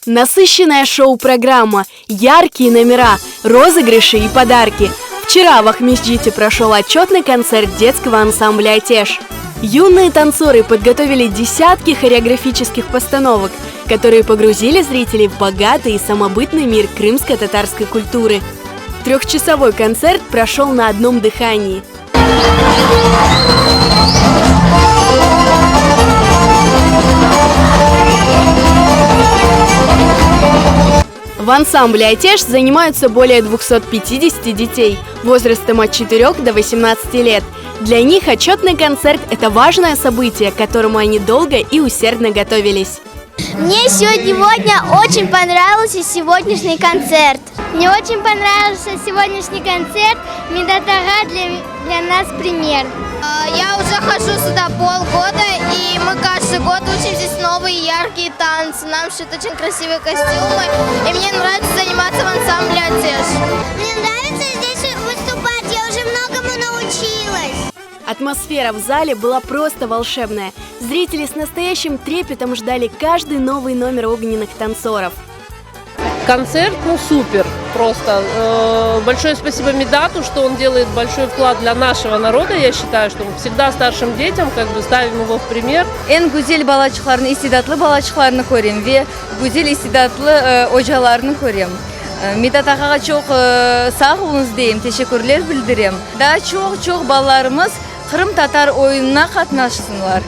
Насыщенная шоу-программа, яркие номера, розыгрыши и подарки. Вчера в Ахмеджите прошел отчетный концерт детского ансамбля «Атеш». Юные танцоры подготовили десятки хореографических постановок, которые погрузили зрителей в богатый и самобытный мир крымско-татарской культуры. Трехчасовой концерт прошел на одном дыхании. В ансамбле «Атеш» занимаются более 250 детей возрастом от 4 до 18 лет. Для них отчетный концерт – это важное событие, к которому они долго и усердно готовились. Мне сегодня очень понравился сегодняшний концерт. Мне очень понравился сегодняшний концерт. Медат ага для нас пример. Я уже хожу сюда полгода, и мы каждый год учим здесь новые яркие танцы. Нам шьют очень красивые костюмы, и мне нравится заниматься в ансамбле «Атеш». Мне нравится здесь выступать, я уже многому научилась. Атмосфера в зале была просто волшебная. Зрители с настоящим трепетом ждали каждый новый номер огненных танцоров. Концерт, супер, просто. Большое спасибо Медату, что он делает большой вклад для нашего народа. Я считаю, что мы всегда старшим детям ставим его в пример. En güzel балачыларны, истидатлы балачыларны көрем ve güzel istidатlı hocalarını көрем. Медат ағаға çok sağ olunuz deyim, teşekkürler bildirem. Daha çok балаларымыз Kırım Tatar oyununa katnaşsınlar.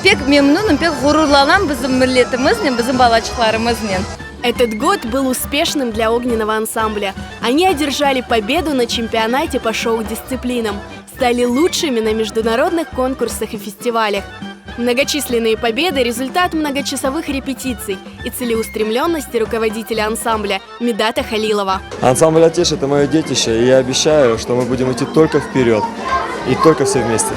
Пек мемнунum, пек гурурланам bizim миллетімізмен, bizim балачыларымызмен. Этот год был успешным для огненного ансамбля. Они одержали победу на чемпионате по шоу-дисциплинам, стали лучшими на международных конкурсах и фестивалях. Многочисленные победы – результат многочасовых репетиций и целеустремленности руководителя ансамбля Медата Халилова. Ансамбль «Атеш» – это мое детище, и я обещаю, что мы будем идти только вперед и только все вместе.